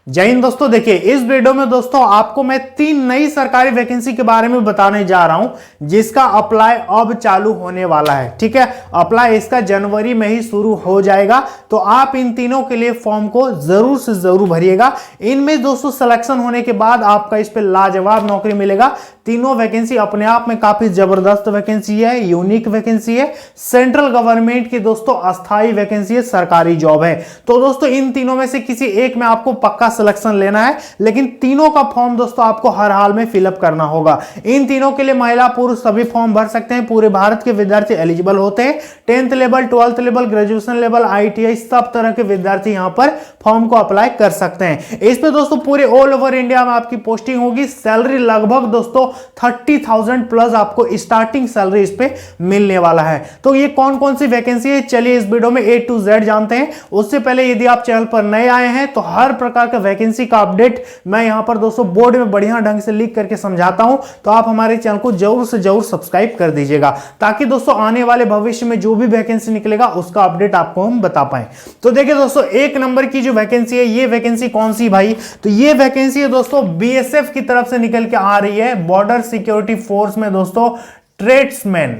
जय हिंद दोस्तों। देखिए इस वीडियो में दोस्तों आपको मैं 3 नई सरकारी वैकेंसी के बारे में बताने जा रहा हूं जिसका अप्लाई अब चालू होने वाला है। ठीक है, अप्लाई इसका जनवरी में ही शुरू हो जाएगा, तो आप इन तीनों के लिए फॉर्म को जरूर से जरूर भरिएगा। इनमें दोस्तों सिलेक्शन होने के बाद आपका इस पे लाजवाब नौकरी मिलेगा। तीनों वैकेंसी अपने आप में काफी जबरदस्त वैकेंसी है, यूनिक वैकेंसी है, सेंट्रल गवर्नमेंट की दोस्तों अस्थाई वैकेंसी है, सरकारी जॉब है। तो दोस्तों इन तीनों में से किसी एक में आपको पक्का सिलेक्शन लेना है, लेकिन तीनों का फॉर्म दोस्तों आपको हर हाल में फिलअप करना होगा। इन तीनों के लिए महिला पुरुष सभी फॉर्म भर सकते हैं। पूरे भारत के विद्यार्थी एलिजिबल होते हैं। 10th level, 12th level, graduation level, ITI सब तरह के विद्यार्थी यहां पर फॉर्म को अप्लाई कर सकते हैं। इस पे दोस्तों पूरे ऑल ओवर इंडिया में आपकी पोस्टिंग होगी। सैलरी लगभग दोस्तों 30,000 प्लस आपको स्टार्टिंग सैलरी इस पे मिलने वाला है। तो ये कौन कौन सी वैकेंसी है, चलिए इस वीडियो में A to Z जानते हैं। उससे पहले यदि आप चैनल पर नए आए हैं तो हर प्रकार का वैकेंसी का अपडेट मैं यहां पर दोस्तों बोर्ड में बढ़िया ढंग से लिख करके समझाता हूं, तो आप हमारे चैनल को जरूर से जरूर सब्सक्राइब कर दीजिएगा, ताकि दोस्तों आने वाले भविष्य में जो भी वैकेंसी निकलेगा उसका अपडेट आपको हम बता पाए। तो देखिए दोस्तों 1 नंबर की जो वैकेंसी है, ये वैकेंसी कौन सी भाई, तो ये वैकेंसी है दोस्तों BSF की तरफ से निकल के आ रही है, बॉर्डर सिक्योरिटी फोर्स में दोस्तों ट्रेड्समैन।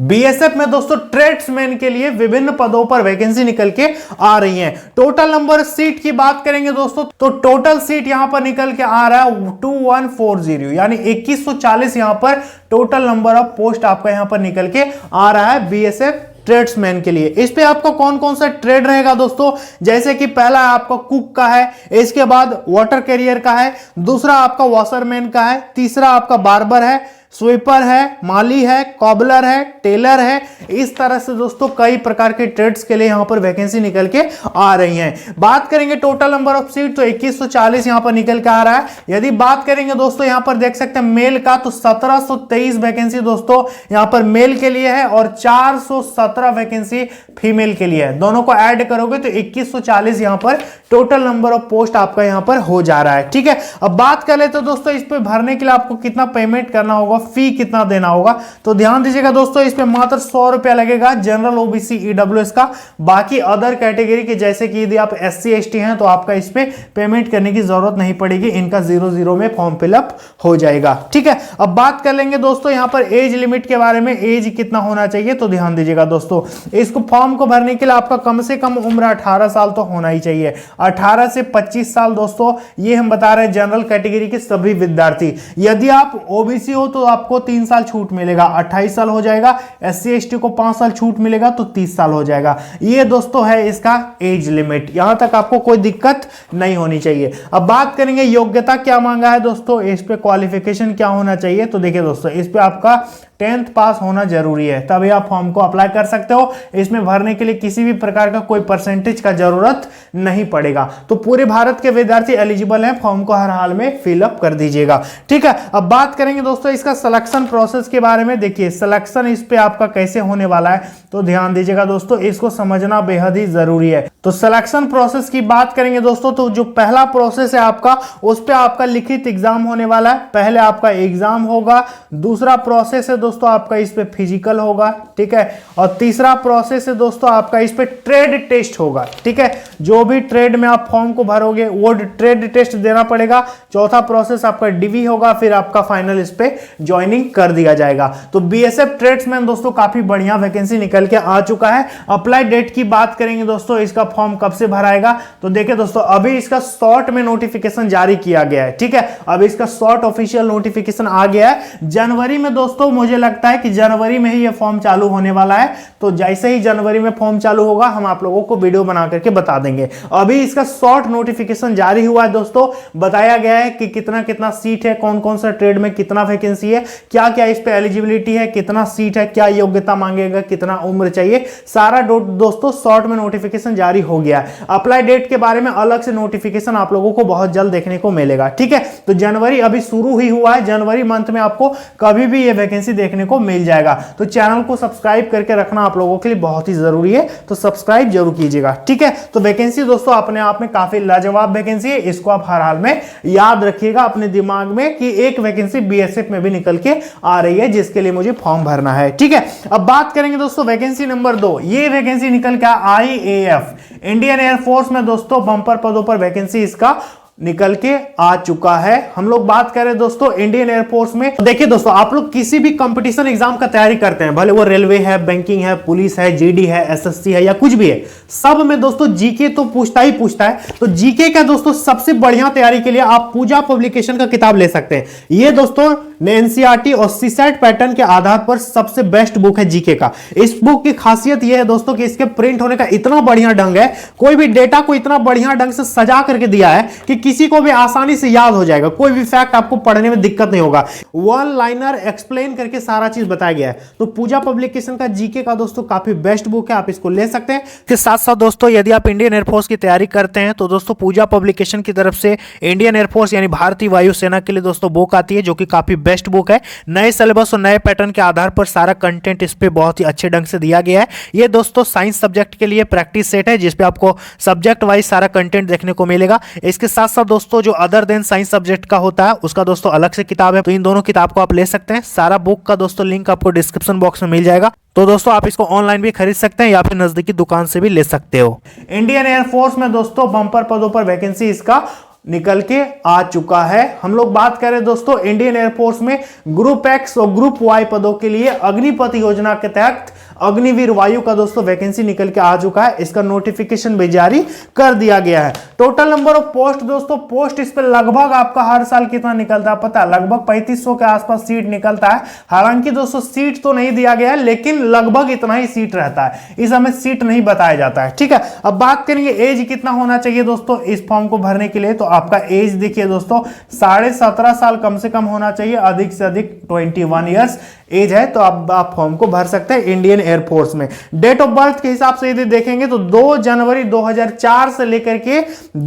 BSF में दोस्तों ट्रेड्समैन के लिए विभिन्न पदों पर वैकेंसी निकल के आ रही है। टोटल नंबर सीट की बात करेंगे दोस्तों, तो टोटल सीट यहां पर निकल के आ रहा है 2140, यानी 2140 यहां पर टोटल नंबर ऑफ पोस्ट आपका यहां पर निकल के आ रहा है BSF ट्रेड्समैन के लिए। इस पे आपका कौन कौन सा ट्रेड रहेगा दोस्तों, जैसे कि पहला आपका कुक का है, इसके बाद वाटर कैरियर का है, दूसरा आपका वॉशरमैन का है, तीसरा आपका बार्बर है, स्वीपर है, माली है, कॉबलर है, टेलर है। इस तरह से दोस्तों कई प्रकार के ट्रेड्स के लिए यहां पर वैकेंसी निकल के आ रही हैं। बात करेंगे टोटल नंबर ऑफ सीट, तो 2140 यहां पर निकल के आ रहा है। यदि बात करेंगे दोस्तों यहां पर देख सकते हैं मेल का, तो 1723 वैकेंसी दोस्तों यहां पर मेल के लिए है और 417 वैकेंसी फीमेल के लिए है। दोनों को ऐड करोगे तो 2140 यहां पर टोटल नंबर ऑफ पोस्ट आपका यहां पर हो जा रहा है। ठीक है, अब बात कर लेते हैं दोस्तों इस पे भरने के लिए आपको कितना पेमेंट करना होगा, फी कितना देना होगा। तो ध्यान दीजिएगा दोस्तों, इस पे मात्र 100 रुपया लगेगा जनरल, OBC, EWS का। बाकी अदर कैटेगरी के जैसे कि यदि आप SC ST हैं तो आपका इस पे पेमेंट करने की जरूरत नहीं पड़ेगी, इनका 00 में फॉर्म फिलअप हो जाएगा। ठीक है, अब बात कर लेंगे दोस्तों यहां पर एज लिमिट के बारे में, एज कितना होना चाहिए। तो ध्यान दीजिएगा दोस्तों, इसको फॉर्म को भरने के लिए आपका कम से कम उम्र 18 साल तो होना ही चाहिए। 18 से 25 साल दोस्तों ये हम बता रहे हैं जनरल कैटेगरी के सभी विद्यार्थी। यदि आप OBC हो तो आपको 3 साल छूट मिलेगा, 28 साल हो जाएगा। SC ST को 5 साल छूट मिलेगा तो 30 साल हो जाएगा। ये दोस्तों है इसका एज लिमिट, यहां तक आपको कोई दिक्कत नहीं होनी चाहिए। अब बात करेंगे योग्यता क्या मांगा है दोस्तों, इस पे क्वालिफिकेशन क्या होना चाहिए। तो देखिए दोस्तों इस पे आपका 10th पास होना जरूरी है, तभी आप फॉर्म को अप्लाई कर सकते हो। इसमें भरने के लिए किसी भी प्रकार का कोई परसेंटेज का जरूरत नहीं पड़ेगा। तो पूरे भारत के विद्यार्थी एलिजिबल हैं, फॉर्म को हर हाल में फिलअप कर दीजिएगा। ठीक है, अब बात करेंगे दोस्तों इसका सिलेक्शन प्रोसेस के बारे में। देखिए सिलेक्शन इस पे आपका कैसे होने वाला है, तो ध्यान दीजिएगा दोस्तों, इसको समझना बेहद ही जरूरी है। तो सिलेक्शन प्रोसेस की बात करेंगे दोस्तों, तो जो पहला प्रोसेस है आपका, उस पे आपका लिखित एग्जाम होने वाला है। पहले आपका एग्जाम होगा, दूसरा प्रोसेस है दोस्तों आपका इस पे फिजिकल होगा। ठीक है, और तीसरा प्रोसेस है दोस्तों आपका इस पे ट्रेड टेस्ट होगा। ठीक है, जो भी ट्रेड में आप फॉर्म को भरोगे वो ट्रेड टेस्ट देना पड़ेगा। चौथा प्रोसेस आपका DV होगा, फिर आपका फाइनल इस पे ज्वाइनिंग कर दिया जाएगा। तो BSF ट्रेड्समैन दोस्तों काफी बढ़िया वैकेंसी निकल के आ चुका है। अप्लाई डेट की बात करेंगे दोस्तों, इसका फॉर्म कब से भराएगा, तो देखिए दोस्तों अभी इसका शॉर्ट में नोटिफिकेशन जारी किया गया है। ठीक है, अब इसका शॉर्ट ऑफिशियल नोटिफिकेशन आ गया है जनवरी में दोस्तों। मुझे लगता है कि जनवरी में ही ये फॉर्म चालू होने वाला है, तो जैसे ही जनवरी में फॉर्म चालू होगा हम आप लोगों को वीडियो बना करके बता देंगे। अभी इसका शॉर्ट नोटिफिकेशन जारी हुआ है दोस्तों, बताया गया है कि कितना कितना सीट है, कौन कौन सा ट्रेड में कितना वैकेंसी है, क्या क्या इस पे एलिजिबिलिटी है, कितना सीट है, क्या योग्यता मांगेगा, कितना उम्र चाहिए, सारा दोस्तों शॉर्ट में नोटिफिकेशन जारी हो गया है। अप्लाई डेट के बारे में अलग से नोटिफिकेशन आप लोगों को बहुत जल्द देखने को मिलेगा। ठीक है, तो जनवरी अभी शुरू ही हुआ है, जनवरी मंथ में आपको कभी भी ये वैकेंसी देखने को मिल जाएगा। तो चैनल को सब्सक्राइब करके रखना आप लोगों के लिए बहुत ही जरूरी है, तो सब्सक्राइब जरूर कीजिएगा। ठीक है, तो वैकेंसी दोस्तों अपने आप में काफी लाजवाब वैकेंसी है, इसको आप हर हाल में याद रखिएगा अपने दिमाग में कि एक वैकेंसी BSF में भी निकल के आ रही है जिसके लिए मुझे फॉर्म भरना है। ठीक है, अब बात करेंगे दोस्तों वैकेंसी नंबर 2, ये वैकेंसी निकल के IAF इंडियन एयरफोर्स में दोस्तों बंपर पदों पर वैकेंसी इसका निकल के आ चुका है। हम लोग बात करें दोस्तों इंडियन एयरफोर्स में, देखिए दोस्तों आप लोग किसी भी कंपटीशन एग्जाम का तैयारी करते हैं, भले वो रेलवे है, बैंकिंग है, पुलिस है, जीडी है, एसएससी है या कुछ भी है, सब में दोस्तों जीके तो पूछता ही पूछता है। तो जीके का दोस्तों सबसे बढ़िया तैयारी के लिए आप पूजा पब्लिकेशन का किताब ले सकते हैं। ये दोस्तों एनसीईआरटी और सीसैट पैटर्न के आधार पर सबसे बेस्ट बुक है जीके का। इस बुक की खासियत यह है दोस्तों कि इसके प्रिंट होने का इतना बढ़िया ढंग है, कोई भी डेटा को इतना बढ़िया ढंग से सजा करके दिया है कि किसी को भी आसानी से याद हो जाएगा, कोई भी फैक्ट आपको पढ़ने में दिक्कत नहीं होगा। वन लाइनर एक्सप्लेन करके सारा चीज बताया गया है। तो पूजा पब्लिकेशन का जीके का दोस्तों काफी बेस्ट बुक है, आप इसको ले सकते हैं। इसके साथ साथ दोस्तों यदि आप इंडियन एयरफोर्स की तैयारी करते हैं तो दोस्तों पूजा पब्लिकेशन की तरफ से इंडियन एयरफोर्स यानी भारतीय वायुसेना के लिए दोस्तों बुक आती है, जो कि काफी बेस्ट बुक है। नए सिलेबस और नए पैटर्न के आधार पर सारा कंटेंट इस पे बहुत ही अच्छे ढंग से दिया गया है। ये दोस्तों साइंस सब्जेक्ट के लिए प्रैक्टिस सेट है, जिसपे आपको सब्जेक्ट वाइज सारा कंटेंट देखने को मिलेगा। इसके साथ साथ दोस्तों जो अदर देन साइंस सब्जेक्ट का होता है उसका दोस्तों अलग से किताब है, तो इन दोनों किताब को आप ले सकते हैं। सारा बुक का दोस्तों लिंक आपको डिस्क्रिप्शन बॉक्स में मिल जाएगा, तो दोस्तों आप इसको ऑनलाइन भी खरीद सकते हैं या फिर नजदीकी दुकान से भी ले सकते हो। इंडियन एयरफोर्स में दोस्तों बंपर पदों पर वैकेंसी इसका निकल के आ चुका है। हम लोग बात करें दोस्तों इंडियन एयरफोर्स में ग्रुप एक्स और ग्रुप वाई पदों के लिए अग्निपथ योजना के तहत अग्निवीर वायु का दोस्तों वैकेंसी निकल के आ चुका है। इसका नोटिफिकेशन भी जारी कर दिया गया है। टोटल नंबर ऑफ पोस्ट दोस्तों, पोस्ट इस पे लगभग आपका हर साल कितना निकलता है पता है, लगभग 3500 के आसपास सीट निकलता है। हालांकि दोस्तों सीट तो नहीं दिया गया है, लेकिन लगभग इतना ही सीट रहता है, इस समय सीट नहीं बताया जाता है। ठीक है, अब बात करेंगे एज कितना होना चाहिए दोस्तों इस फॉर्म को भरने के लिए। तो आपका एज देखिए दोस्तों 17.5 साल कम से कम होना चाहिए, अधिक से अधिक 21 ईयर्स एज है, तो आप फॉर्म को भर सकते हैं इंडियन एयरफोर्स में। डेट ऑफ बर्थ के हिसाब से यदि देखेंगे तो 2 जनवरी 2004 से लेकर के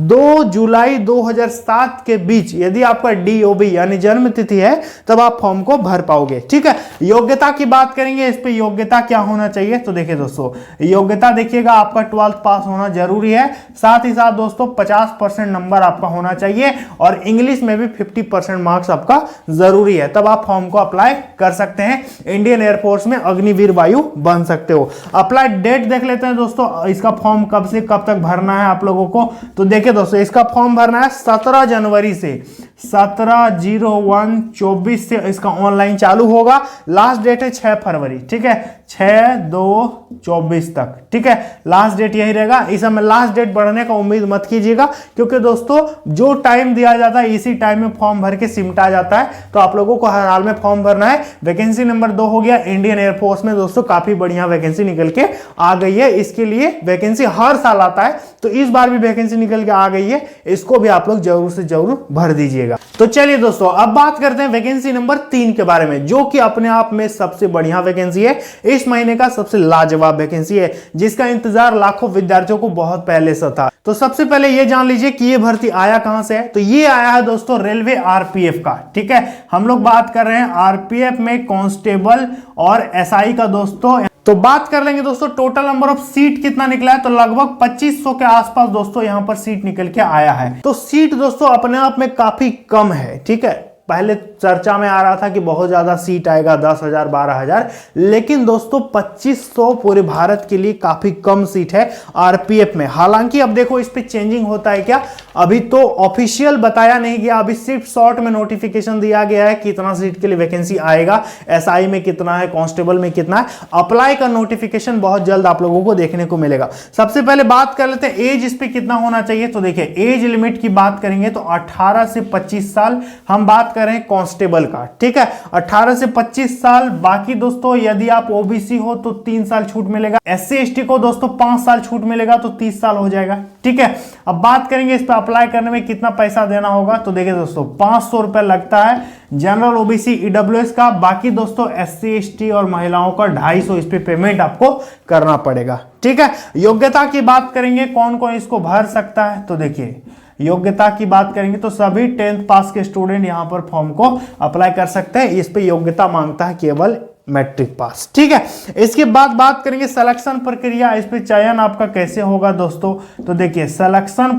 2 जुलाई 2007 के बीच यदि आपका डीओबी यानी जन्म तिथि है तब आप फॉर्म को भर पाओगे। ठीक है, योग्यता की बात करेंगे, इस पे योग्यता क्या होना चाहिए। तो देखिए दोस्तों योग्यता देखिएगा आपका 12th पास होना जरूरी है, साथ ही साथ दोस्तों 50% नंबर आपका होना चाहिए और इंग्लिश में भी 50% मार्क्स आपका जरूरी है, तब आप फॉर्म को अप्लाई कर सकते हैं। इंडियन एयरफोर्स में अग्निवीर वायु बन सकते हो। अप्लाई डेट देख लेते हैं दोस्तों, इसका फॉर्म कब से कब तक भरना है आप लोगों को। तो देखिए दोस्तों इसका फॉर्म भरना है 17 जनवरी से 17/01/24 से इसका ऑनलाइन चालू होगा। लास्ट डेट है 6 फरवरी, ठीक है, 6/2/24 तक। ठीक है, लास्ट डेट यही रहेगा। इस समय लास्ट डेट बढ़ने का उम्मीद मत कीजिएगा, क्योंकि दोस्तों जो टाइम दिया जाता है इसी टाइम में फॉर्म भर के सिमटा जाता है, तो आप लोगों को हर हाल में फॉर्म भरना है। वैकेंसी नंबर 2 हो गया इंडियन एयरफोर्स में दोस्तों, काफी बढ़िया वैकेंसी निकल के आ गई है। इसके लिए वैकेंसी हर साल आता है, तो इस बार भी वैकेंसी निकल के आ गई है, इसको भी आप लोग जरूर से जरूर भर दीजिएगा। तो चलिए दोस्तों अब बात करते हैं वैकेंसी नंबर 3 के बारे में, जो कि अपने आप में सबसे बढ़िया वैकेंसी है, इस महीने का सबसे लाजवाब वैकेंसी है, जिसका इंतजार लाखों विद्यार्थियों को बहुत पहले से था। तो सबसे पहले ये जान लीजिए कि ये भर्ती आया कहां से है। तो ये आया है दोस्तों रेलवे आरपीएफ का। ठीक है, हम लोग बात कर रहे हैं आरपीएफ में कांस्टेबल और एसआई का दोस्तों। तो बात कर लेंगे दोस्तों टोटल नंबर ऑफ सीट कितना निकला है, तो लगभग 2500 के आसपास दोस्तों यहां पर सीट निकल के आया है। तो सीट दोस्तों अपने आप में काफी कम है। ठीक है, पहले चर्चा में आ रहा था कि बहुत ज्यादा सीट आएगा, 10,000 12,000, लेकिन दोस्तों 2500 पूरे भारत के लिए काफी कम सीट है आरपीएफ में। हालांकि अब देखो इस पे चेंजिंग होता है क्या, अभी तो ऑफिशियल बताया नहीं गया, अभी सिर्फ शॉर्ट में नोटिफिकेशन दिया गया है कितना सीट के लिए वैकेंसी आएगा, एसआई में कितना है, कांस्टेबल में कितना है। अप्लाई का नोटिफिकेशन बहुत जल्द आप लोगों को देखने को मिलेगा। सबसे पहले बात कर लेते हैं एज इस पे कितना होना चाहिए। तो देखिए एज लिमिट की बात करेंगे तो 18 से 25 साल हम बात कर रहे हैं कांस्टेबल का। ठीक है, 18 से 25 साल। बाकी दोस्तों यदि आप ओबीसी हो तो 3 साल छूट मिलेगा, एससी एसटी को दोस्तों 5 साल छूट मिलेगा, तो 30 साल हो जाएगा। ठीक है, अब बात करेंगे इस पे अप्लाई करने में कितना पैसा देना होगा। तो देखिए दोस्तों 500 रुपए लगता है जनरल ओबीसी ईडब्ल्यूएस का। बाकी दोस्तों एससी एसटी और महिलाओं का 250 इस पे पेमेंट आपको करना पड़ेगा। ठीक है, योग्यता की बात करेंगे कौन कौन इसको भर सकता है। तो देखिए योग्यता की बात करेंगे तो सभी 10th पास के स्टूडेंट यहां पर फॉर्म को अप्लाई कर सकते हैं। इस पे योग्यता मांगता है केवल मैट्रिक पास। ठीक है, इसके बाद बात करेंगे सिलेक्शन प्रक्रिया, इस पे चयन आपका कैसे होगा दोस्तों। तो देखिए सिलेक्शन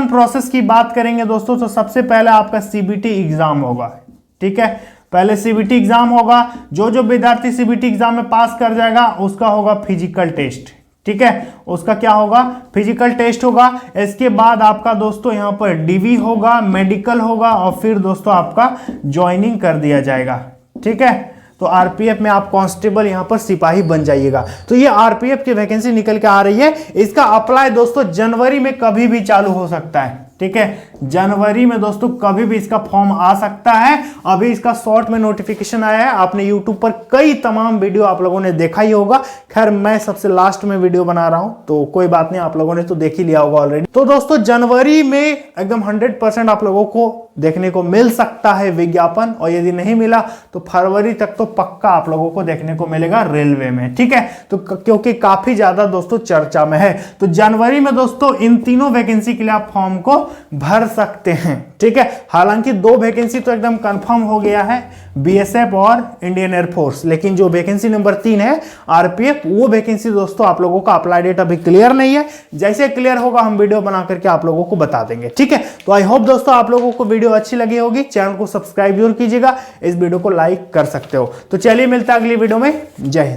प्रोसेस की बात करेंगे दोस्तों, तो सबसे पहले आपका सीबीटी एग्जाम होगा। ठीक है, पहले सीबीटी एग्जाम होगा, जो विद्यार्थी सीबीटी एग्जाम में पास कर जाएगा उसका होगा फिजिकल टेस्ट। ठीक है, उसका क्या होगा, फिजिकल टेस्ट होगा। इसके बाद आपका दोस्तों यहाँ पर डीवी होगा, मेडिकल होगा और फिर दोस्तों आपका ज्वाइनिंग कर दिया जाएगा। ठीक है, तो आरपीएफ में आप कांस्टेबल यहाँ पर सिपाही बन जाइएगा। तो ये आरपीएफ की वैकेंसी निकल के आ रही है। इसका अप्लाई दोस्तों जनवरी में कभी भी चालू हो सकता है। ठीक है, जनवरी में दोस्तों कभी भी इसका फॉर्म आ सकता है। अभी इसका शॉर्ट में नोटिफिकेशन आया है। आपने यूट्यूब पर कई तमाम वीडियो आप लोगों ने देखा ही होगा। खैर मैं सबसे लास्ट में वीडियो बना रहा हूं, तो कोई बात नहीं, आप लोगों ने तो देख ही लिया होगा ऑलरेडी। तो दोस्तों जनवरी में एकदम 100% आप लोगों को देखने को मिल सकता है विज्ञापन, और यदि नहीं मिला तो फरवरी तक तो पक्का आप लोगों को देखने को मिलेगा रेलवे में। ठीक है, तो क्योंकि काफी ज्यादा दोस्तों चर्चा में है, तो जनवरी में दोस्तों इन तीनों वैकेंसी के लिए आप फॉर्म को भर सकते हैं। ठीक है, हालांकि 2 वैकेंसी तो एकदम कंफर्म हो गया है, बीएसएफ और इंडियन एयरफोर्स, लेकिन जो वैकेंसी नंबर 3 है आरपीएफ, वो वैकेंसी दोस्तों आप लोगों का अप्लाई डेट अभी क्लियर नहीं है। जैसे क्लियर होगा हम वीडियो बना करके आप लोगों को बता देंगे। ठीक है, तो आई होप दोस्तों आप लोगों को वीडियो अच्छी लगी होगी। चैनल को सब्सक्राइब जरूर कीजिएगा, इस वीडियो को लाइक कर सकते हो। तो चलिए मिलता है अगली वीडियो में। जय हिंद।